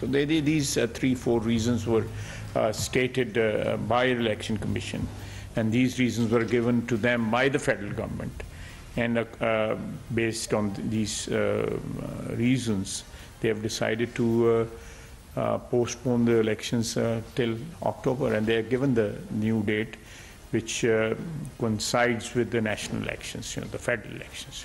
So these 3-4 reasons were stated by election commission, and these reasons were given to them by the federal government. And based on these reasons, they have decided to postpone the elections till October, and they are given the new date, which coincides with the national elections, the federal elections.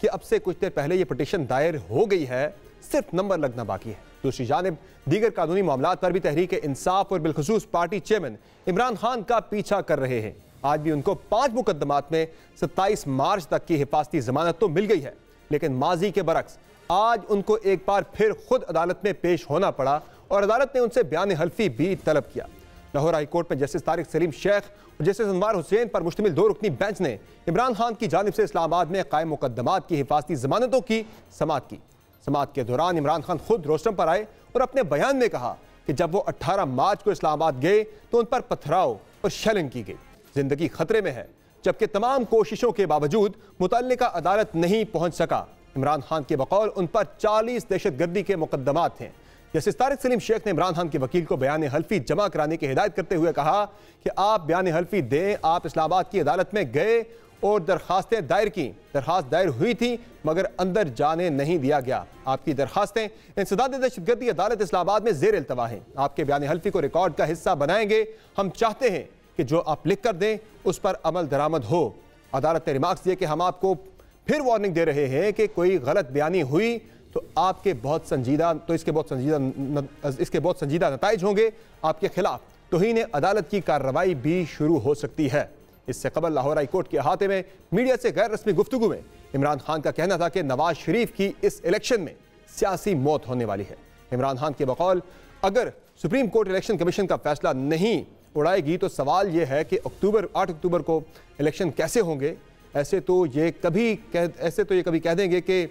کہ اب سے کچھ دیر پہلے یہ petition دائر ہو گئی ہے، صرف نمبر لگنا باقی ہے۔ دوسری جانب دیگر قانونی معاملات پر بھی تحریک انصاف اور بالخصوص پارٹی چیئرمین عمران خان کا پیچھا کر رہے ہیں۔ آج بھی ان کو 5 مقدمات میں 27 مارچ تک کی حفاظتی ضمانت تو مل گئی ہے، لیکن ماضی کے برعکس آج ان کو ایک بار پھر خود عدالت میں پیش ہونا پڑا اور عدالت نے ان سے بیان حلفی بھی طلب کیا۔ لاہور ہائی کورٹ میں جسٹس طارق سلیم شیخ اور جسٹس انوار حسین پر مشتمل 2 رکنی بینچ نے عمران خان کی جانب سے اسلام آباد میں قائم مقدمات کی حفاظتی ضمانتوں کی سماعت کی۔ سماعت کے دوران عمران خان خود روسٹرم پر آئے اور اپنے بیان میں کہا کہ جب وہ 18 مارچ کو اسلام آباد گئے تو ان پر پتھراؤ اور شیلنگ کی گئی، زندگی خطرے میں ہے، جبکہ تمام کوششوں کے باوجود متعلقہ عدالت نہیں پہنچ سکا۔ عمران خان کے بقول ان پر 40 دہشت گردی کے مقدمات ہیں۔ جسٹس طارق سلیم شیخ نے عمران خان کے وکیل کو بیان حلفی جمع کرانے کی ہدایت کرتے ہوئے کہا کہ آپ بیان حلفی دیں، آپ اسلام آباد کی عدالت میں گئے اور درخواستیں دائر کی، درخواست دائر ہوئی تھی مگر اندر جانے نہیں دیا گیا۔ آپ کی درخواستیں انسداد دہشت گردی عدالت اسلام آباد میں زیر التوا ہیں، آپ کے بیان حلفی کو ریکارڈ کا حصہ بنائیں گے۔ ہم چاہتے ہیں کہ جو آپ لکھ کر دیں اس پر عمل درآمد ہو۔ عدالت نے ریمارکس دیے کہ ہم آپ کو پھر وارننگ دے رہے ہیں کہ کوئی غلط بیانی ہوئی تو اس کے بہت سنجیدہ نتائج ہوں گے، آپ کے خلاف توہین عدالت کی کارروائی بھی شروع ہو سکتی ہے۔ اس سے قبل لاہور ہائی کورٹ کے احاطے میں میڈیا سے غیر رسمی گفتگو میں عمران خان کا کہنا تھا کہ نواز شریف کی اس الیکشن میں سیاسی موت ہونے والی ہے۔ عمران خان کے بقول اگر سپریم کورٹ الیکشن کمیشن کا فیصلہ نہیں اڑائے گی تو سوال یہ ہے کہ 8 اکتوبر کو الیکشن کیسے ہوں گے۔ ایسے تو یہ کبھی کہہ دیں گے کہ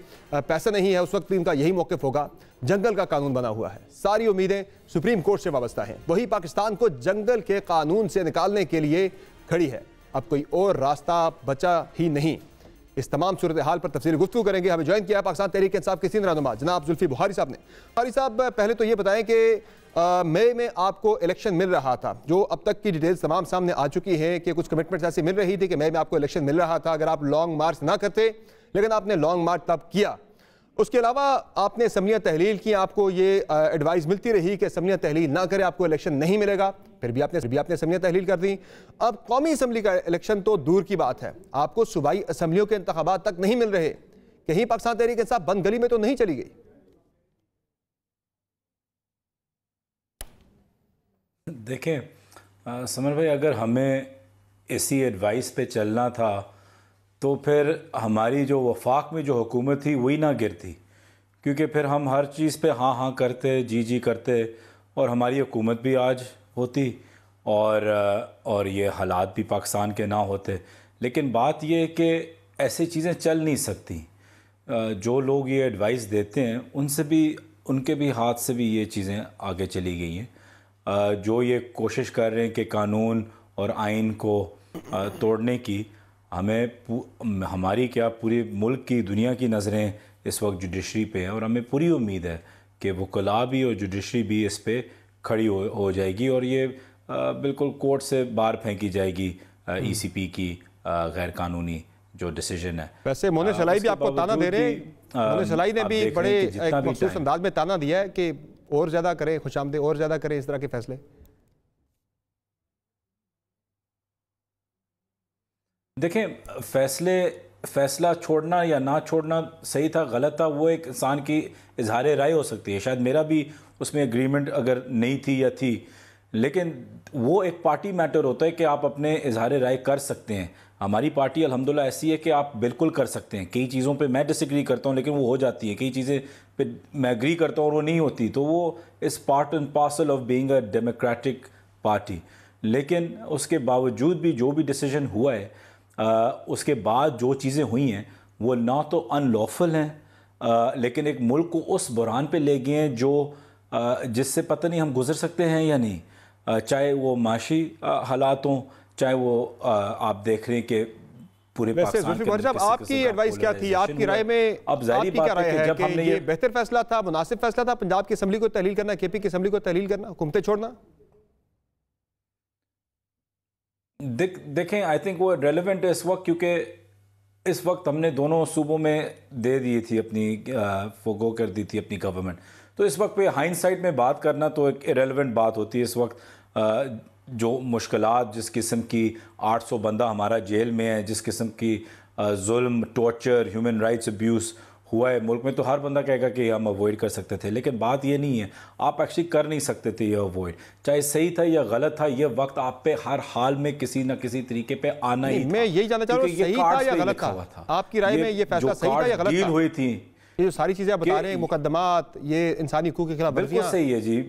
پیسہ نہیں ہے، اس وقت بھی ان کا یہی موقف ہوگا۔ جنگل کا قانون بنا ہوا ہے، ساری امیدیں سپریم کورٹ سے وابستہ ہیں، وہی پاکستان کو جنگل کے قانون سے نکالنے کے لیے کھڑی ہے، اب کوئی اور راستہ بچا ہی نہیں۔ اس تمام صورتحال پر تفصیلی گفتگو کریں گے۔ ہمیں جوائن کیا ہے پاکستان تحریک انصاف کے سینئر رہنما جناب زلفی بخاری صاحب نے۔ بخاری صاحب پہلے تو یہ بتائیں کہ مئی میں آپ کو الیکشن مل رہا تھا، جو اب تک کی ڈیٹیلز تمام سامنے آ چکی ہیں کہ کچھ کمٹمنٹس ایسی مل رہی تھی کہ مئی میں آپ کو الیکشن مل رہا تھا اگر آپ لانگ مارچ نہ کرتے، لیکن آپ نے لانگ مارچ تب کیا۔ اس کے علاوہ آپ نے اسمبلیاں تحلیل کی، آپ کو یہ ایڈوائز ملتی رہی کہ اسمبلیاں تحلیل نہ کرے آپ کو الیکشن نہیں ملے گا، پھر بھی آپ نے اسمبلیاں تحلیل کر دیں۔ اب قومی اسمبلی کا الیکشن تو دور کی بات ہے، آپ کو صوبائی اسمبلیوں کے انتخابات تک نہیں مل رہے، کہیں پاکستان تحریک انصاف بند گلی میں تو نہیں چلی گئی؟ دیکھیں سمر بھائی، اگر ہمیں ایسی ایڈوائس پہ چلنا تھا تو پھر ہماری جو وفاق میں جو حکومت تھی وہی نہ گرتی، کیونکہ پھر ہم ہر چیز پہ ہاں ہاں کرتے، جی کرتے، اور ہماری حکومت بھی آج ہوتی اور یہ حالات بھی پاکستان کے نہ ہوتے۔ لیکن بات یہ ہے کہ ایسی چیزیں چل نہیں سکتی۔ جو لوگ یہ ایڈوائس دیتے ہیں ان کے بھی ہاتھ سے بھی یہ چیزیں آگے چلی گئی ہیں۔ جو یہ کوشش کر رہے ہیں کہ قانون اور آئین کو توڑنے کی، ہماری کیا پوری ملک کی دنیا کی نظریں اس وقت جوڈیشری پہ ہیں، اور ہمیں پوری امید ہے کہ وکلاء بھی اور جوڈیشری بھی اس پہ کھڑی ہو جائے گی اور یہ بالکل کورٹ سے باہر پھینکی جائے گی ای سی پی کی غیر قانونی جو ڈیسیجن ہے۔ ویسے مونے سلائی بھی آپ کو تانا دے رہے ہیں، مونے سلائی نے بھی بڑے ایک مخصوص انداز میں تانا دیا ہے کہ اور زیادہ کریں، خوش آمدید اور زیادہ کریں اس طرح کے فیصلے۔ دیکھیں فیصلہ چھوڑنا یا نہ چھوڑنا صحیح تھا غلط تھا، وہ ایک انسان کی اظہار رائے ہو سکتی ہے، شاید میرا بھی اس میں اگریمنٹ اگر نہیں تھی یا تھی، لیکن وہ ایک پارٹی میٹر ہوتا ہے کہ آپ اپنے اظہار رائے کر سکتے ہیں۔ ہماری پارٹی الحمدللہ ایسی ہے کہ آپ بالکل کر سکتے ہیں، کئی چیزوں پہ میں ڈس ایگری کرتا ہوں لیکن وہ ہو جاتی ہیں، کئی چیزیں پہ میں ایگری کرتا ہوں اور وہ نہیں ہوتی، تو وہ اس part and parcel of being a democratic party. لیکن اس کے باوجود بھی جو بھی ڈیسیجن ہوا ہے، اس کے بعد جو چیزیں ہوئی ہیں وہ نہ تو ان لافل ہیں، لیکن ایک ملک کو اس بحران پہ لے گئے ہیں جس سے پتہ نہیں ہم گزر سکتے ہیں یا نہیں، چاہے وہ معاشی حالات ہوں، چاہے وہ آپ دیکھ رہے ہیں کہ پورے پاکستان کے صاحب آپ کی ایڈوائس کیا تھی؟ آپ کی رائے میں آپ کی کیا رائے ہے کہ یہ بہتر فیصلہ تھا، مناسب فیصلہ تھا پنجاب کی اسمبلی کو تحلیل کرنا، کے پی کی اسمبلی کو تحلیل کرنا، حکومتیں چھوڑنا؟ دیکھیں آئی تھنک وہ ریلیونٹ ہے اس وقت، کیونکہ اس وقت ہم نے دونوں صوبوں میں دے دی تھی اپنی فوگو کر دی تھی اپنی گورنمنٹ، تو اس وقت پہ ہائنڈ سائٹ میں بات کرنا تو ایک ایریلیونٹ بات ہوتی ہے۔ اس وقت جو مشکلات، جس قسم کی 800 بندہ ہمارا جیل میں ہے، جس قسم کی ظلم، ٹارچر، ہیومن رائٹس ابیوز ہوا ہے ملک میں تو ہر بندہ کہے گا کہ ہم اوائڈ کر سکتے تھے، لیکن بات یہ نہیں ہے، آپ ایکچولی کر نہیں سکتے تھے یہ اوائڈ، چاہے صحیح تھا یا غلط تھا، یہ وقت آپ پہ ہر حال میں کسی نہ کسی طریقے پہ آنا ہی تھا۔ میں یہی جاننا چاہ رہا ہوں صحیح تھا یا غلط تھا؟ آپ کی رائے میں یہ فیصلہ صحیح تھا یا غلط تھا؟ ڈیل ہوئی تھی، یہ جو ساری چیزیں آپ بتا رہے ہیں، مقدمات، یہ انسانی حقوق کے خلاف بالکل صحیح ہے جی،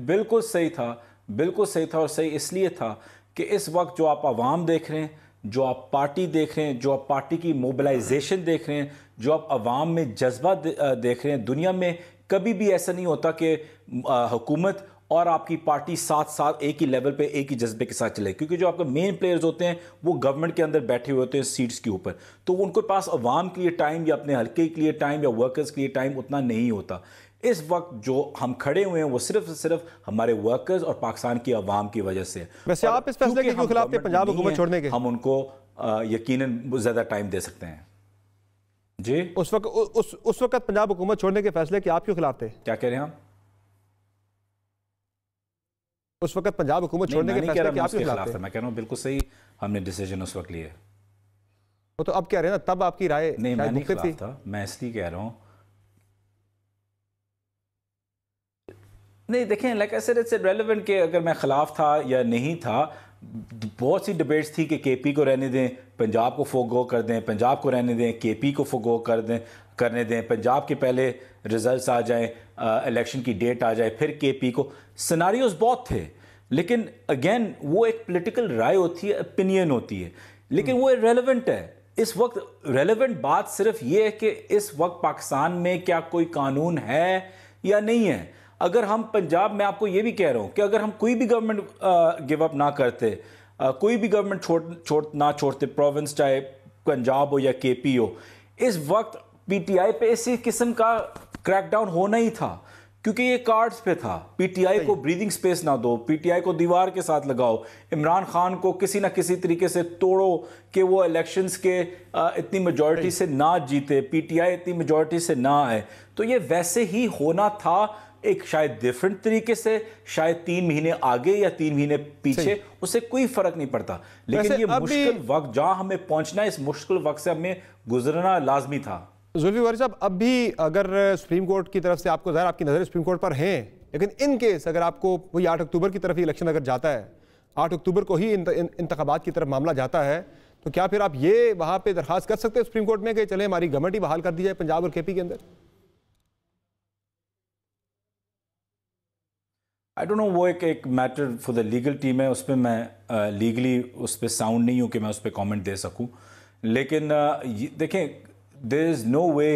بالکل صحیح تھا، بالکل صحیح تھا، اور صحیح اس لیے تھا کہ اس وقت جو آپ عوام دیکھ رہے ہیں، جو آپ پارٹی دیکھ رہے ہیں، جو آپ پارٹی کی موبلائزیشن دیکھ رہے ہیں، جو آپ عوام میں جذبہ دیکھ رہے ہیں، دنیا میں کبھی بھی ایسا نہیں ہوتا کہ حکومت اور آپ کی پارٹی ساتھ ساتھ ایک ہی لیول پہ ایک ہی جذبے کے ساتھ چلے، کیونکہ جو آپ کے مین پلیئرز ہوتے ہیں وہ گورنمنٹ کے اندر بیٹھے ہوئے ہوتے ہیں سیٹس کے اوپر، تو ان کے پاس عوام کے لیے ٹائم یا اپنے حلقے کے لیے ٹائم یا ورکرز کے لیے ٹائم اتنا نہیں ہوتا۔ اس وقت جو ہم کھڑے ہوئے ہیں وہ صرف ہمارے ورکرز اور پاکستان کی عوام کی وجہ سے۔ ویسے آپ اس فیصلے کے کیوں خلاف تھے پنجاب حکومت چھوڑنے کے؟ ہم ان کو یقیناً زیادہ ٹائم دے سکتے ہیں جی۔ اس وقت پنجاب حکومت چھوڑنے کے فیصلے کے آپ کیوں خلاف تھے؟ کیا کہہ رہے ہیں آپ؟ اس وقت پنجاب حکومت چھوڑنے کے فیصلے کے آپ کیوں خلاف تھے؟ میں کہہ رہا ہوں بالکل صحیح ہم نے ڈیسیجن اس وقت لیا ہے۔ وہ تو اب کہہ رہے ہیں نا، تب آپ کی رائے نہیں، میں نہیں خلاف تھا، میں اس لیے کہہ رہا ہوں نہیں دیکھیں لائک ایسے ریلیونٹ کہ اگر میں خلاف تھا یا نہیں تھا، بہت سی ڈیبیٹس تھی کہ کے پی کو رہنے دیں، پنجاب کو فوگو کر دیں، پنجاب کو رہنے دیں، کے پی کو فوگو کرنے دیں، پنجاب کے پہلے ریزلٹس آ جائیں، الیکشن کی ڈیٹ آ جائے، پھر کے پی کو، سیناریوز بہت تھے، لیکن اگین وہ ایک پولیٹیکل رائے ہوتی ہے، اپینین ہوتی ہے، لیکن وہ ریلیونٹ ہے اس وقت۔ ریلیونٹ بات صرف یہ ہے کہ اس وقت پاکستان میں کیا کوئی قانون ہے یا نہیں ہے۔ اگر ہم پنجاب میں آپ کو یہ بھی کہہ رہا ہوں کہ اگر ہم کوئی بھی گورنمنٹ گیو اپ نہ کرتے، کوئی بھی گورنمنٹ نہ چھوڑتے، پروونس چاہے پنجاب ہو یا کے پی ہو، اس وقت پی ٹی آئی پہ اسی قسم کا کریک ڈاؤن ہونا ہی تھا، کیونکہ یہ کارڈز پہ تھا۔ پی ٹی آئی کو بریدنگ سپیس نہ دو، پی ٹی آئی کو دیوار کے ساتھ لگاؤ، عمران خان کو کسی نہ کسی طریقے سے توڑو کہ وہ الیکشنز کے اتنی میجورٹی سے نہ جیتے، پی ٹی آئی اتنی میجورٹی سے نہ آئے، تو یہ ویسے ہی ہونا تھا، ایک شاید ڈیفرنٹ طریقے سے، شاید 3 مہینے آگے یا 3 مہینے پیچھے، اس سے کوئی فرق نہیں پڑتا، لیکن یہ مشکل وقت جہاں ہمیں پہنچنا ہے، اس مشکل وقت سے ہمیں گزرنا لازمی تھا۔ ذوالفقار صاحب، اب بھی اگر سپریم کورٹ کی طرف سے آپ کو ظاہر آپ کی نظر سپریم کورٹ پر ہیں، لیکن ان کیس اگر آپ کو وہی 8 اکتوبر کی طرف ہی الیکشن اگر جاتا ہے، 8 اکتوبر کو ہی انتخابات کی طرف معاملہ جاتا ہے، تو کیا پھر آپ یہ وہاں پہ درخواست کر سکتے ہیں سپریم کورٹ میں کہ چلیں ہماری گورنمنٹ ہی بحال کر دی جائے پنجاب اور کے پی کے اندر؟ آئی ڈونٹ نو، وہ ایک matter for the legal team ہے، اس پہ میں لیگلی اس پہ ساؤنڈ نہیں ہوں کہ میں اس پہ کامنٹ دے سکوں، لیکن دیکھیں دیر از نو وے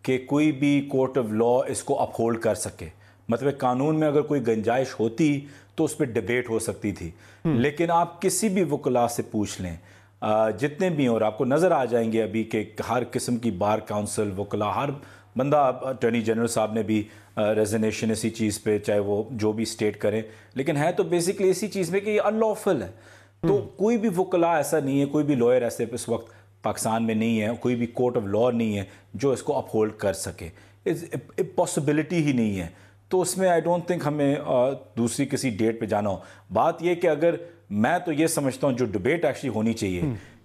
کہ کوئی بھی کورٹ آف لا اس کو اپہولڈ کر سکے، مطلب قانون میں اگر کوئی گنجائش ہوتی تو اس پہ ڈیبیٹ ہو سکتی تھی، لیکن آپ کسی بھی وکلاء سے پوچھ لیں جتنے بھی ہیں، اور آپ کو نظر آ جائیں گے ابھی کہ ہر قسم کی بار کاؤنسل، وکلاء، ہر بندہ، اٹارنی جنرل صاحب نے بھی ریزنیشن اسی چیز پہ، چاہے وہ جو بھی اسٹیٹ کریں، لیکن ہے تو بیسکلی اسی چیز میں کہ یہ ان لافل ہے، تو کوئی بھی وکلاء ایسا نہیں ہے، کوئی بھی لائر ایسے اس وقت پاکستان میں نہیں ہے، کوئی بھی کورٹ آف لا نہیں ہے جو اس کو اپہولڈ کر سکے، پاسبلٹی ہی نہیں ہے، تو اس میں آئی ڈونٹ تھنک ہمیں دوسری کسی ڈیٹ پہ جانا ہو۔ بات یہ کہ اگر میں تو یہ سمجھتا ہوں جو ڈبیٹ ایکچولی ہونی چاہیے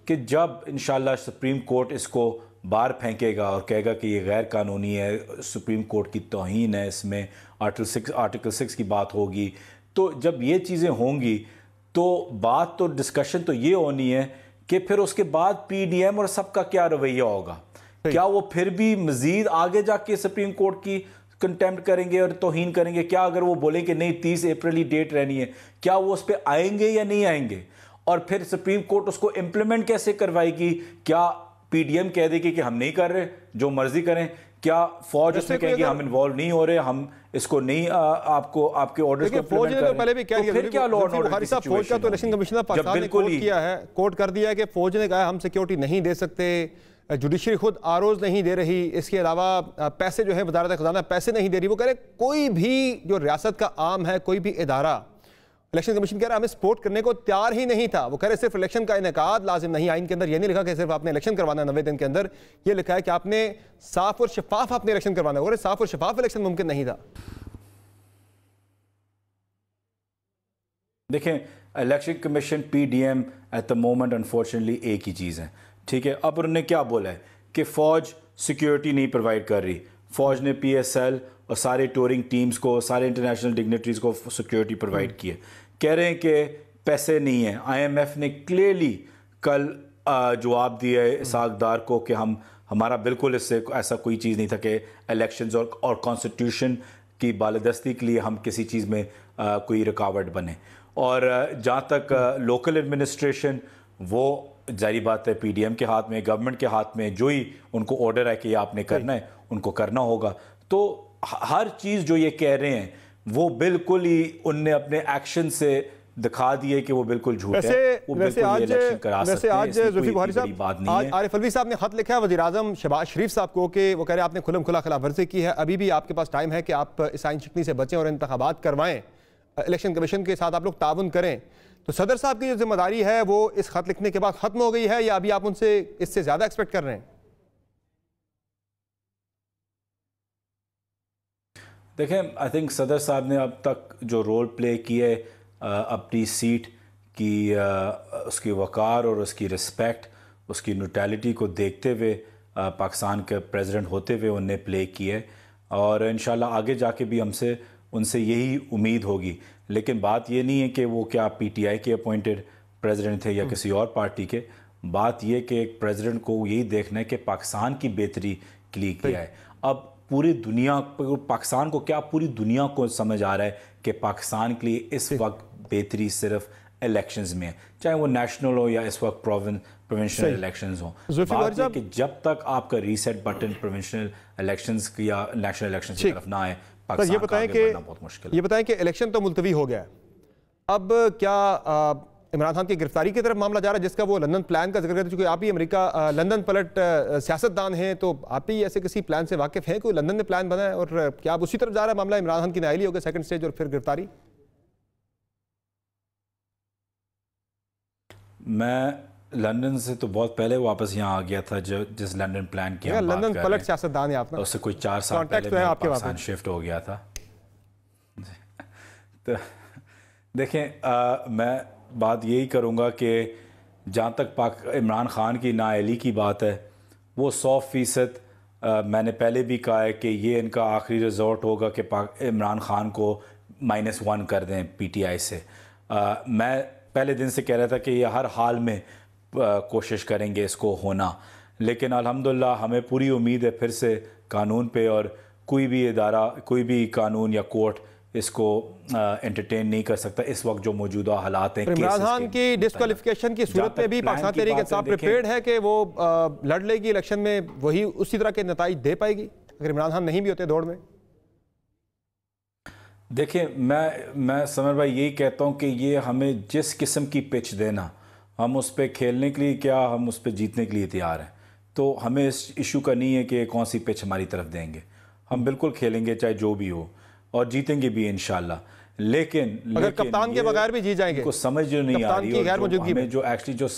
کہ جب انشاءاللہ سپریم کورٹ اس کو باہر پھینکے گا اور کہے گا کہ یہ غیر قانونی ہے، سپریم کورٹ کی توہین ہے، اس میں آرٹیکل 6 کی بات ہوگی، تو جب یہ چیزیں ہوں گی تو بات تو ڈسکشن تو یہ ہونی ہے کہ پھر اس کے بعد پی ڈی ایم اور سب کا کیا رویہ ہوگا، کیا وہ پھر بھی مزید آگے جا کے سپریم کورٹ کی کنٹیمپٹ کریں گے اور توہین کریں گے؟ کیا اگر وہ بولیں کہ نہیں 30 اپریل ہی ڈیٹ رہنی ہے، کیا وہ اس پہ آئیں گے یا نہیں آئیں گے؟ اور پھر سپریم کورٹ اس کو امپلیمنٹ کیسے کروائے گی؟ کیا پی ڈی ایم کہہ دے گی کہ ہم نہیں کر رہے، جو مرضی کریں؟ کیا فوج اس میں کہیں گے ہم انوالو نہیں ہو رہے، ہم اس کو نہیں آپ کے آرڈرز کو فوج نے تو پہلے بھی کہہ دیا، پھر کیا لا اینڈ آرڈر صاحب فوج کا تو الیکشن کمیشن آف پاکستان نے کوٹ کیا ہے، کوٹ کر دیا ہے کہ فوج نے کہا ہم سیکیورٹی نہیں دے سکتے، جوڈیشری خود آروز نہیں دے رہی، اس کے علاوہ پیسے جو ہے وزارت خزانہ پیسے نہیں دے رہی، وہ کہہ رہے کوئی بھی جو ریاست کا عام ہے، کوئی بھی ادارہ، الیکشن کمیشن کہہ رہا ہے ہمیں سپورٹ کرنے کو تیار ہی نہیں تھا، وہ کہہ رہے صرف الیکشن کا انعقاد لازم نہیں، آئین کے اندر یہ نہیں لکھا کہ صرف آپ نے الیکشن کروانا ہے 90 دن کے اندر، یہ لکھا ہے کہ آپ نے صاف اور شفاف آپ نے الیکشن کروانا ہے، اور صاف اور شفاف الیکشن ممکن نہیں تھا۔ دیکھیں election commission P D M at the moment unfortunately ایک ہی چیز ہے, ٹھیک ہے. اب انہوں نے کیا بولا ہے کہ فوج سیکیورٹی نہیں پرووائڈ کر رہی, فوج نے پی ایس ایل اور سارے ٹورنگ ٹیمز کو, سارے انٹرنیشنل ڈگنیٹریز کو سیکیورٹی پرووائڈ کی ہے. کہہ رہے ہیں کہ پیسے نہیں ہیں. آئی ایم ایف نے کلیئرلی کل جواب دیا ہے اسحاق ڈار کو کہ ہمارا بالکل اس سے ایسا کوئی چیز نہیں تھا کہ الیکشنز اور کانسٹیٹیوشن کی بالادستی کے لیے ہم کسی چیز میں کوئی رکاوٹ بنے. اور جہاں تک لوکل ایڈمنسٹریشن, وہ ظاہری بات ہے پی ڈی ایم کے ہاتھ میں, گورنمنٹ کے ہاتھ میں, جو ہی ان کو آرڈر ہے کہ یہ آپ نے کرنا ہے ان کو کرنا ہوگا. تو ہر چیز جو یہ کہہ رہے ہیں وہ بالکل ہی ان نے اپنے ایکشن سے دکھا دیے کہ وہ بالکل جھوٹ ہے. ویسے آج ذوالفقار بخاری صاحب, آج عارف الوی صاحب نے خط لکھا ہے وزیر اعظم شہباز شریف صاحب کو کہ وہ کہہ رہے ہیں آپ نے کھلم کھلا خلاف ورزی کی ہے, ابھی بھی آپ کے پاس ٹائم ہے کہ آپ اس آئین شکنی سے بچیں اور انتخابات کروائیں, الیکشن کمیشن کے ساتھ آپ لوگ تعاون کریں. تو صدر صاحب کی جو ذمہ داری ہے وہ اس خط لکھنے کے بعد ختم ہو گئی ہے یا ابھی آپ ان سے اس سے زیادہ ایکسپیکٹ کر رہے ہیں؟ دیکھیں آئی تھنک صدر صاحب نے اب تک جو رول پلے کیا ہے اپنی سیٹ کی, اس کی وقار اور اس کی رسپیکٹ, اس کی نیوٹرلٹی کو دیکھتے ہوئے پاکستان کے پریزیڈنٹ ہوتے ہوئے انہیں پلے کیا ہے, اور انشاءاللہ آگے جا کے بھی ان سے یہی امید ہوگی. لیکن بات یہ نہیں ہے کہ وہ کیا پی ٹی آئی کے اپوائنٹڈ پریزیڈنٹ تھے یا کسی اور پارٹی کے. بات یہ کہ ایک پریزیڈنٹ کو یہی دیکھنا ہے کہ پاکستان کی بہتری کے لیے کیا ہے. اب پوری دنیا, پاکستان کو کیا پوری دنیا کو سمجھ آ رہا ہے کہ پاکستان کے لیے اس وقت بہتری صرف الیکشنز میں ہے, چاہے وہ نیشنل ہو یا اس وقت پروونشنل الیکشنز ہوں. بات یہ کہ جب تک آپ کا ریسیٹ بٹن پروونشنل الیکشنز یا نیشنل الیکشنز کی طرف نہ آئے, یہ بتائیں کہ الیکشن تو ملتوی ہو گیا ہے, اب کیا عمران خان کی گرفتاری کی طرف معاملہ جا رہا ہے جس کا وہ لندن پلان کا ذکر کرتے ہیں, چونکہ آپ ہی امریکہ لندن پلٹ سیاستدان ہیں, تو آپ ہی ایسے کسی پلان سے واقف ہیں, کوئی لندن میں پلان بنا ہے, اور کیا آپ اسی طرف جا رہا ہے معاملہ عمران خان کی نااہلی ہوگا سیکنڈ سٹیج اور پھر گرفتاری؟ میں لندن سے تو بہت پہلے واپس یہاں آ گیا تھا, جس لندن پلان کی ہم بات کر رہے ہیں, لندن پلٹ سیاستدان ہیں آپ نا, اس سے کوئی 4 سال پہلے میں پاکستان شفٹ ہو گیا تھا. تو دیکھیں میں بات یہی کروں گا کہ جہاں تک عمران خان کی نااہلی کی بات ہے, وہ 100% میں نے پہلے بھی کہا ہے کہ یہ ان کا آخری ریزورٹ ہوگا کہ عمران خان کو -1 کر دیں پی ٹی آئی سے. میں پہلے دن سے کہہ رہا تھا کہ یہ ہر حال میں کوشش کریں گے اس کو ہونا, لیکن الحمدللہ ہمیں پوری امید ہے پھر سے قانون پہ, اور کوئی بھی ادارہ, کوئی بھی قانون یا کورٹ اس کو انٹرٹین نہیں کر سکتا اس وقت جو موجودہ حالات ہیں. عمران خان کی ڈسکوالیفیکیشن کی صورت میں بھی پاکستان تحریک انصاف پریپیئرڈ ہے کہ وہ لڑ لے گی الیکشن میں, وہی اسی طرح کے نتائج دے پائے گی اگر عمران خان نہیں بھی ہوتے دوڑ میں؟ دیکھیں میں سمر بھائی یہی کہتا ہوں کہ یہ ہمیں جس قسم کی پچ دینا, ہم اس پہ کھیلنے کے لیے کیا ہم اس پہ جیتنے کے لیے تیار ہیں. تو ہمیں اس ایشو کا نہیں ہے کہ کون سی پچ ہماری طرف دیں گے, ہم بالکل کھیلیں گے چاہے جو بھی ہو, اور جیتیں گے بھی انشاءاللہ. لیکن اگر کپتان کے بغیر بھی جیت جائیں گے, کو سمجھ جو نہیں آ رہی, اور ہمیں جو ایکچولی جو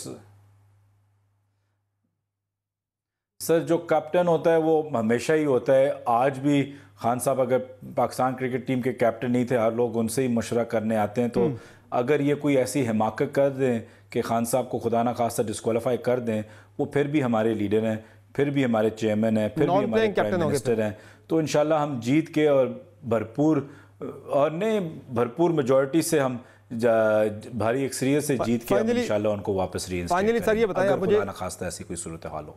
سر جو کیپٹن ہوتا ہے وہ ہمیشہ ہی ہوتا ہے. آج بھی خان صاحب اگر پاکستان کرکٹ ٹیم کے کیپٹن نہیں تھے, ہر لوگ ان سے ہی مشورہ کرنے آتے ہیں. تو اگر یہ کوئی ایسی حماقت کر دیں کہ خان صاحب کو خدا نہ خواستہ ڈسکوالیفائی کر دیں, وہ پھر بھی ہمارے لیڈر ہیں, پھر بھی ہمارے چیئرمین ہیں, پھر بھی ہمارے پرائم منسٹر ہیں. تو انشاءاللہ ہم جیت کے اور بھرپور میجورٹی سے ہم بھاری اکثریت سے جیت کے انشاءاللہ ان کو واپس ری انسٹیٹ کریں اگر خدا نہ خواستہ ایسی کوئی صورتحال ہو.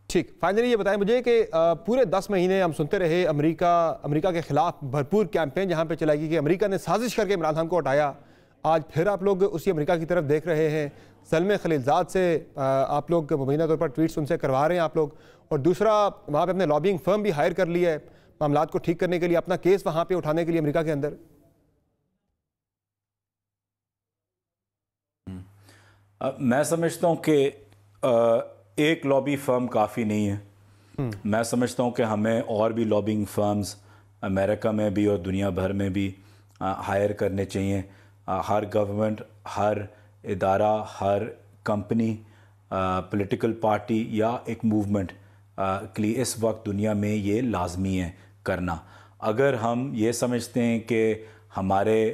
ٹھیک, فائنلی یہ بتائیں مجھے کہ پورے 10 مہینے ہم سنتے رہے امریکہ کے خلاف بھرپور کیمپین جہاں پہ چلائی گئی کہ امریکہ نے سازش کر کے عمران خان کو ہٹایا. آج پھر آپ لوگ اسی امریکہ کی طرف دیکھ رہے ہیں, زلمے خلیلزاد سے آپ لوگ مبینہ طور پر ٹویٹس ان سے کروا رہے ہیں آپ لوگ, اور دوسرا وہاں پہ اپنے لابینگ فرم بھی ہائر کر لی ہے معاملات کو ٹھیک کرنے کے لیے, اپنا کیس وہاں پہ اٹھانے کے لیے امریکہ کے اندر. میں سمجھتا ہوں کہ ایک لابی فرم کافی نہیں ہے. میں سمجھتا ہوں کہ ہمیں اور بھی لابنگ فرمز امریکہ میں بھی اور دنیا بھر میں بھی ہائر کرنے چاہیے. ہر گورنمنٹ, ہر ادارہ, ہر کمپنی, پولیٹیکل پارٹی یا ایک موومنٹ کے لیے اس وقت دنیا میں یہ لازمی ہے کرنا. اگر ہم یہ سمجھتے ہیں کہ ہمارے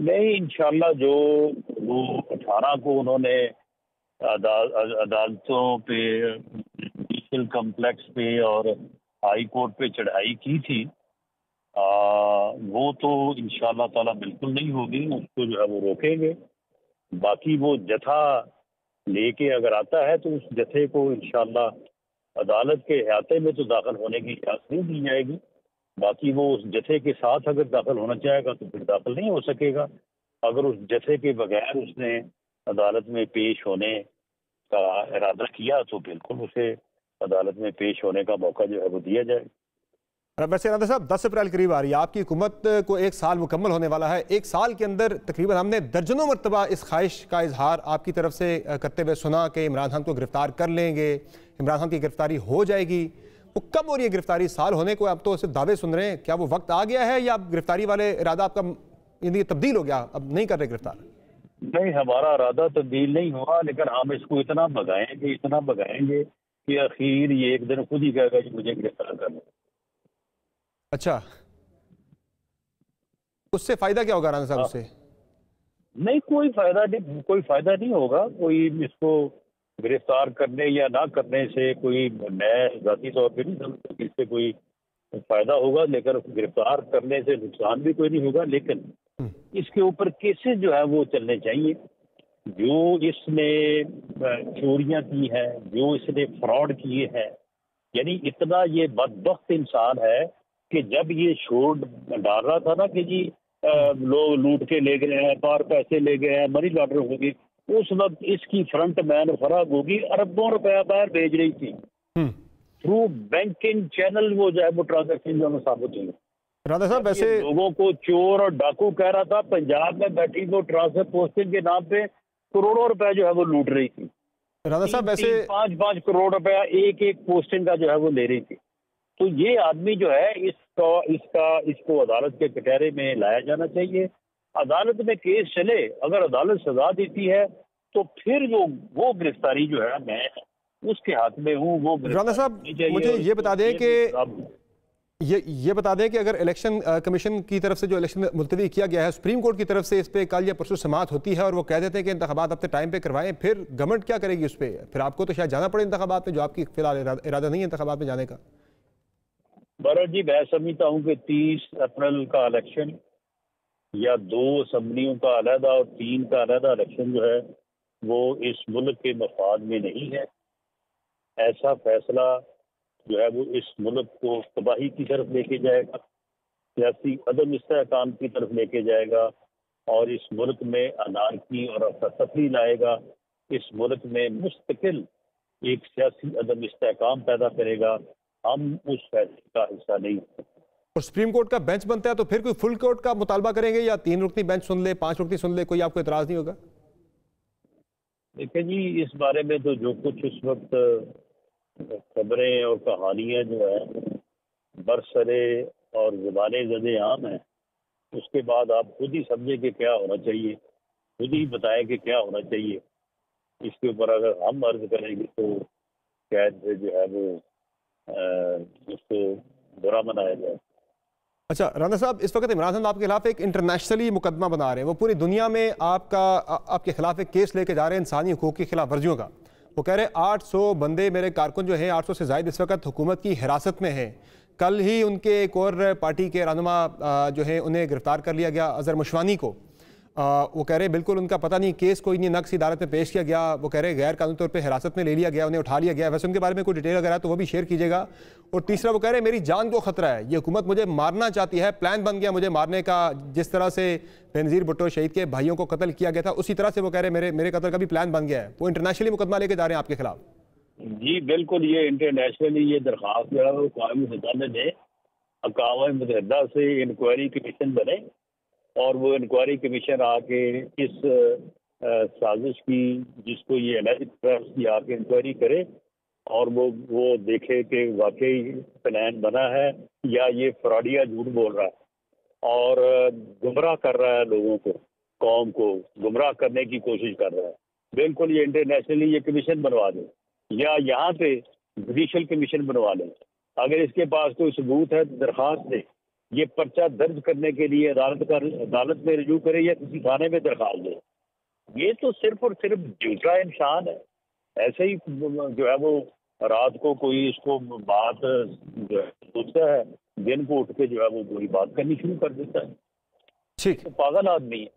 نہیں، انشاءاللہ جو وہ 18 کو انہوں نے عدالتوں پہ، جوڈیشل کمپلیکس پہ اور ہائی کورٹ پہ چڑھائی کی تھی، وہ تو انشاءاللہ تعالیٰ بالکل نہیں ہوگی، اس کو جو ہے وہ روکیں گے۔ باقی وہ جتھا لے کے اگر آتا ہے تو اس جتھے کو انشاءاللہ عدالت کے احاطے میں تو داخل ہونے کی اجازت نہیں دی جائے گی، باقی وہ اس جتھے کے ساتھ اگر داخل ہونا چاہے گا تو پھر داخل نہیں ہو سکے گا۔ اگر اس جتھے کے بغیر اس نے عدالت میں پیش ہونے کا ارادہ کیا تو بالکل اسے عدالت میں پیش ہونے کا موقع جو ہے وہ دیا جائے۔ ویسے راندہ صاحب 10 اپریل قریب آ رہی ہے، آپ کی حکومت کو 1 سال مکمل ہونے والا ہے، 1 سال کے اندر تقریباً ہم نے درجنوں مرتبہ اس خواہش کا اظہار آپ کی طرف سے کرتے ہوئے سنا کہ عمران خان کو گرفتار کر لیں گے، عمران خان کی گرفتاری ہو جائے گی۔ وہ کب ہو رہی ہے گرفتاری؟ سال ہونے کو اب تو صرف دعوے سن رہے ہیں، کیا وہ وقت آ گیا ہے یا اب گرفتاری والے ارادہ آپ کا تبدیل ہو گیا، اب نہیں کر رہے گرفتار؟ نہیں، ہمارا ارادہ تبدیل نہیں ہوا، لیکن ہم اس کو اتنا بگائیں گے کہ اخیر یہ ایک دن خود ہی کہے گا کہ مجھے گرفتار کرنا۔ اچھا، اس سے فائدہ کیا ہوگا رانا صاحب؟ اس سے نہیں، کوئی فائدہ نہیں ہوگا۔ کوئی اس کو گرفتار کرنے یا نہ کرنے سے کوئی میں ذاتی طور پہ نہیں سمجھتا کہ اس سے کوئی فائدہ ہوگا، لیکن گرفتار کرنے سے نقصان بھی کوئی نہیں ہوگا، لیکن اس کے اوپر کیسز جو ہے وہ چلنے چاہیے۔ جو اس نے چوریاں کی ہیں، جو اس نے فراڈ کیے ہیں، یعنی اتنا یہ بدبخت انسان ہے کہ جب یہ چھوڑ ڈال رہا تھا نا کہ جی لوگ لوٹ کے لے گئے ہیں، باہر پیسے لے گئے ہیں، منی لانڈرنگ ہوگی، اس وقت اس کی فرنٹ مین فرق ہوگی، اربوں روپیہ باہر بھیج رہی تھی تھرو بینکنگ چینل، وہ جو ہے وہ ٹرانزیکشن جو ہمیں ثابت ہوئی۔ رانا صاحب ویسے لوگوں کو چور اور ڈاکو کہہ رہا تھا، پنجاب میں بیٹھی وہ ٹرانسفر پوسٹنگ کے نام پہ کروڑوں روپے جو ہے وہ لوٹ رہی تھی۔ رانا صاحب ویسے 5 کروڑ روپیہ ایک پوسٹنگ کا جو ہے وہ لے رہی تھی۔ تو یہ آدمی جو ہے اس کو عدالت کے کٹہرے میں لایا جانا چاہیے، عدالت میں کیس چلے، اگر عدالت سزا دیتی ہے تو پھر وہ گرفتاری جو ہے میں اس کے ہاتھ میں ہوں، وہ رانا صاحب مجھے یہ بتا دیں کہ یہ بتا دیں کہ اگر الیکشن کمیشن کی طرف سے جو الیکشن ملتوی کیا گیا ہے، سپریم کورٹ کی طرف سے اس پہ کل یا پرسوں سماعت ہوتی ہے اور وہ کہہ دیتے ہیں کہ انتخابات اپنے ٹائم پہ کروائیں، پھر گورنمنٹ کیا کرے گی اس پہ؟ پھر آپ کو تو شاید جانا پڑے انتخابات میں، جو آپ کی فی الحال ارادہ نہیں ہے انتخابات میں جانے کا۔ بہرحال جی، میں سمجھتا ہوں کہ 30 اپریل کا الیکشن یا 2 اسمبلیوں کا علیحدہ اور 3 کا علیحدہ الیکشن جو ہے وہ اس ملک کے مفاد میں نہیں ہے۔ ایسا فیصلہ جو ہے وہ اس ملک کو تباہی کی طرف لے کے جائے گا، سیاسی عدم استحکام کی طرف لے کے جائے گا، اور اس ملک میں انارکی اور افراتفری لائے گا، اس ملک میں مستقل ایک سیاسی عدم استحکام پیدا کرے گا۔ ہم اس فیصلے کا حصہ نہیں ہیں۔ اور سپریم کورٹ کا بینچ بنتا ہے تو پھر کوئی فل کورٹ کا مطالبہ کریں گے یا 3 رکنی بینچ سن لے، 5 رکنی سن لے، کوئی آپ کو اعتراض نہیں ہوگا؟ دیکھیں جی، اس بارے میں تو جو کچھ اس وقت خبریں اور کہانیاں جو ہیں برسرے اور زبانیں زدے عام ہیں، اس کے بعد آپ خود ہی سمجھیں کہ کیا ہونا چاہیے، خود ہی بتائیں کہ کیا ہونا چاہیے۔ اس کے اوپر اگر ہم عرض کریں گے تو شاید جو ہے وہ اس کو برا منایا جائے۔ اچھا رانا صاحب، اس وقت عمران خان آپ کے خلاف ایک انٹرنیشنلی مقدمہ بنا رہے ہیں، وہ پوری دنیا میں آپ کے خلاف ایک کیس لے کے جا رہے ہیں انسانی حقوق کی خلاف ورزیوں کا۔ وہ کہہ رہے ہیں 800 بندے میرے کارکن جو ہیں، 800 سے زائد اس وقت حکومت کی حراست میں ہیں۔ کل ہی ان کے ایک اور پارٹی کے رہنما جو ہیں انہیں گرفتار کر لیا گیا، اظہر مشوانی کو۔ وہ کہہ رہے ہیں بالکل ان کا پتہ نہیں، کیس کوئی نہیں، نقص عدالت میں پیش کیا گیا۔ وہ کہہ رہے ہیں غیر قانونی طور پہ حراست میں لے لیا گیا، انہیں اٹھا لیا گیا۔ ویسے ان کے بارے میں کوئی ڈیٹیل اگر ہے تو وہ بھی شیئر کیجیے گا۔ اور تیسرا وہ کہہ رہے ہیں میری جان کو خطرہ ہے، یہ حکومت مجھے مارنا چاہتی ہے، پلان بن گیا مجھے مارنے کا، جس طرح سے بینظیر بھٹو شہید کے بھائیوں کو قتل کیا گیا تھا اسی طرح سے وہ کہہ رہے ہیں میرے قتل کا بھی پلان بن گیا ہے۔ وہ انٹرنیشنلی مقدمہ لے کے جا رہے ہیں آپ کے خلاف۔ جی بالکل، یہ انٹرنیشنلی یہ درخواست جو ہے وہ اقوام متحدہ نے اقوام متحدہ سے انکوائری کمیشن بنے، اور وہ انکوائری کمیشن آ کے اس سازش کی جس کو یہ کی آ کے انکوائری کرے، اور وہ دیکھے کہ واقعی پلان بنا ہے یا یہ فراڈیا جھوٹ بول رہا ہے اور گمراہ کر رہا ہے لوگوں کو، قوم کو گمراہ کرنے کی کوشش کر رہا ہے۔ بالکل یہ انٹرنیشنلی یہ کمیشن بنوا دیں، یا یہاں پہ جوڈیشل کمیشن بنوا لیں۔ اگر اس کے پاس کوئی ثبوت ہے تو درخواست دے یہ پرچہ درج کرنے کے لیے عدالت میں رجوع کرے یا کسی تھانے میں درخواست دے. یہ تو صرف اور صرف جھوٹا انسان ہے. ایسے ہی جو ہے وہ رات کو کوئی اس کو بات جو ہے سوچتا ہے, دن کو اٹھ کے جو ہے وہ وہی بات کرنی شروع کر دیتا ہے. ٹھیک, پاگل آدمی ہے.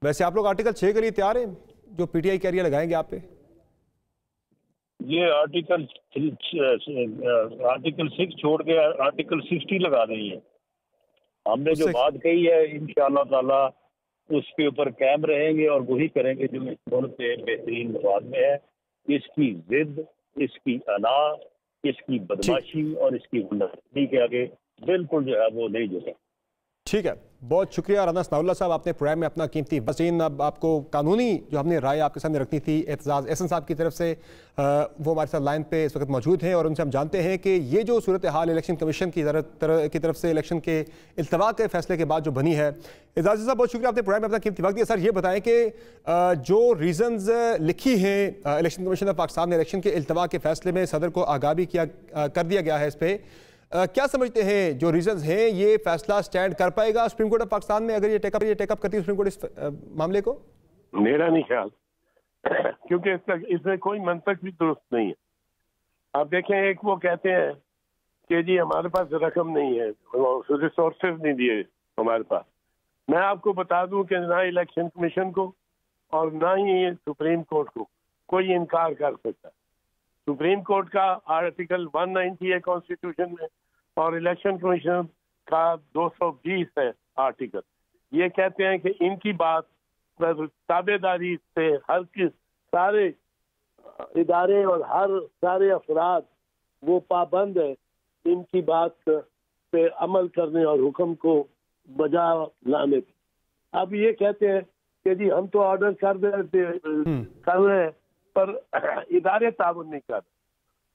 ویسے آپ لوگ آرٹیکل 6 کے لیے تیار ہیں جو پی ٹی آئی کہہ رہی ہے لگائیں گے آپ پہ؟ یہ آرٹیکل 6 چھوڑ کے آرٹیکل 60 لگا دیں. یہ ہم نے جو بات کہی ہے انشاءاللہ تعالی اس کے اوپر قائم رہیں گے اور وہی کریں گے جو اس ملک کے بہترین مفاد میں ہے. اس کی ضد, اس کی انا, اس کی بدماشی اور اس کی غنڈی کے آگے بالکل جو ہے وہ نہیں جھکے. ٹھیک ہے, بہت شکریہ رانا ثناء اللہ صاحب, آپ نے پروگرام میں اپنا قیمتی وسیم. اب آپ کو قانونی جو ہم نے رائے آپ کے سامنے رکھنی تھی, اعتزاز احسن صاحب کی طرف سے, وہ ہمارے ساتھ لائن پہ اس وقت موجود ہیں اور ان سے ہم جانتے ہیں کہ یہ جو صورتحال الیکشن کمیشن کی طرف سے الیکشن کے التوا کے فیصلے کے بعد جو بنی ہے. اعتزاز صاحب بہت شکریہ, آپ نے پروگرام میں اپنا قیمتی وقت دیا. سر یہ بتائیں کہ جو ریزنز لکھی ہیں الیکشن کمیشن آف پاکستان نے الیکشن کے التوا کے فیصلے میں صدر کو آگاہ بھی کر دیا گیا ہے اس پہ, کیا سمجھتے ہیں جو ریزنز ہیں یہ فیصلہ سٹینڈ کر پائے گا سپریم کورٹ آف پاکستان میں اگر یہ ٹیک اپ کرتی ہے سپریم کورٹ اس معاملے کو؟ میرا نہیں خیال, کیونکہ اس میں کوئی منطق بھی درست نہیں ہے. آپ دیکھیں, ایک وہ کہتے ہیں کہ جی ہمارے پاس رقم نہیں ہے, ریسورسز نہیں دیے ہمارے پاس. میں آپ کو بتا دوں کہ نہ الیکشن کمیشن کو اور نہ ہی سپریم کورٹ کو کوئی انکار کر سکتا. سپریم کورٹ کا آرٹیکل 190 ہے کانسٹیٹیوشن میں اور الیکشن کمیشن کا 220 ہے آرٹیکل. یہ کہتے ہیں کہ ان کی بات تابع داری سے سارے ادارے اور سارے افراد وہ پابند ہے ان کی بات پہ عمل کرنے اور حکم کو بجا لانے پہ. اب یہ کہتے ہیں کہ جی ہم تو آرڈر کر رہے ہیں پر ادارے تعاون نہیں کر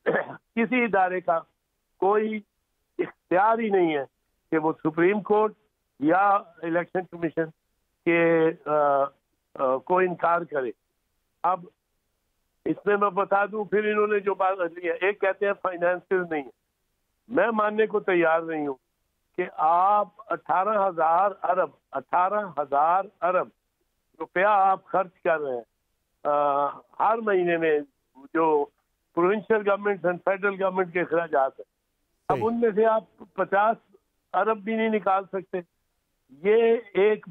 رہے. کسی ادارے کا کوئی اختیار ہی نہیں ہے کہ وہ سپریم کورٹ یا الیکشن کمیشن کے کو انکار کرے. اب اس میں میں بتا دوں پھر انہوں نے جو بات لی ہے, ایک کہتے ہیں فائنینسز نہیں ہے. میں ماننے کو تیار نہیں ہوں کہ آپ 18,000 ارب روپیہ آپ خرچ کر رہے ہیں ہر مہینے میں جو provincial government and federal government کے اخراجات ہیں. اب ان میں سے آپ 50 ارب بھی نہیں نکال سکتے. یہ ایک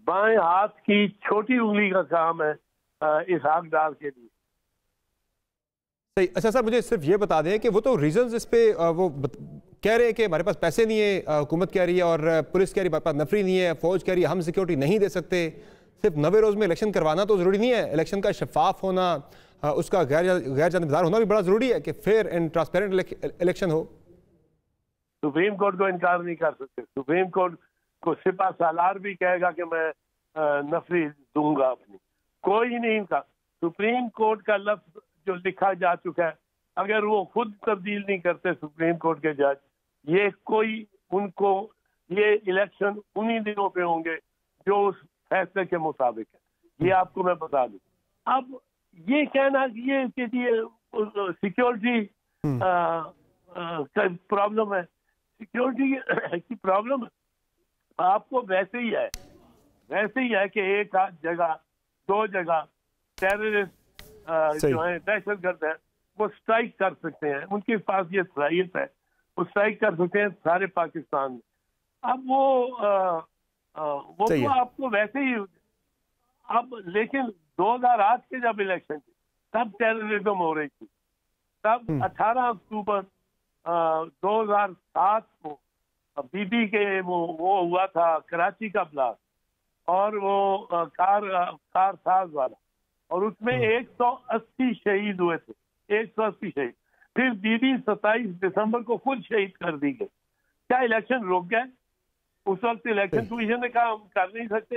بائیں ہاتھ کی چھوٹی انگلی کا کام ہے اس حقدار کے لیے. صحیح. اچھا سر, مجھے صرف یہ بتا دیں کہ وہ تو ریزنز اس پہ وہ کہہ رہے ہیں کہ ہمارے پاس پیسے نہیں ہے, حکومت کہہ رہی ہے اور پولیس کہہ رہی ہے ہمارے پاس نفری نہیں ہے, فوج کہہ رہی ہے ہم سیکورٹی نہیں دے سکتے. صرف 90 روز میں الیکشن کروانا تو ضروری نہیں ہے, الیکشن کا شفاف ہونا, اس کا غیر جانبدار ہونا بھی بڑا ضروری ہے کہ فیئر اینڈ ٹرانسپیرنٹ الیکشن ہو. سپریم کورٹ کو انکار نہیں کر سکتے. سپریم کورٹ کو سپاہ سالار بھی کہے گا کہ میں نفری دوں گا اپنی, کوئی نہیں کا. سپریم کورٹ کا لفظ جو لکھا جا چکا ہے, اگر وہ خود تبدیل نہیں کرتے سپریم کورٹ کے جج, یہ کوئی ان کو یہ الیکشن انہی دنوں پہ ہوں گے جو اس فیصلے کے مطابق ہے. یہ آپ کو میں بتا دوں. اب یہ کہنا یہ کہ سیکیورٹی کا پرابلم ہے, سیکیورٹی کی پرابلم آپ کو ویسے ہی ہے کہ ایک جگہ 2 جگہ ٹیررسٹ جو ہیں دہشت گرد ہیں وہ سٹرائک کر سکتے ہیں, ان کے پاس یہ صلاحیت ہے, وہ سٹرائک کر سکتے ہیں سارے پاکستان میں. اب وہ تو آپ کو ویسے ہی. اب لیکن 2008 کے جب الیکشن تھی تب ٹیررزم ہو رہی تھی, تب 18 اکتوبر 2007 کو بی بی کے وہ ہوا تھا کراچی کا بلاسٹ, اور وہ کار ساز والا, اور اس میں 180 شہید ہوئے تھے, 180 شہید. پھر بی بی 27 دسمبر کو خود شہید کر دی گئی. کیا الیکشن رک گئے؟ اس وقت الیکشن کمیشن نے کہا ہم کر نہیں سکتے,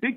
6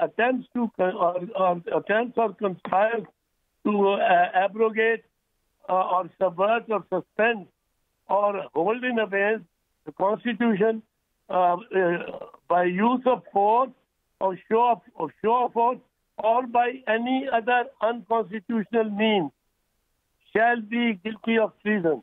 attempts or conspires to abrogate or subvert or suspend or hold in abeyance the Constitution by use of force or show of force or by any other unconstitutional means shall be guilty of treason.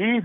20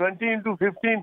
20x15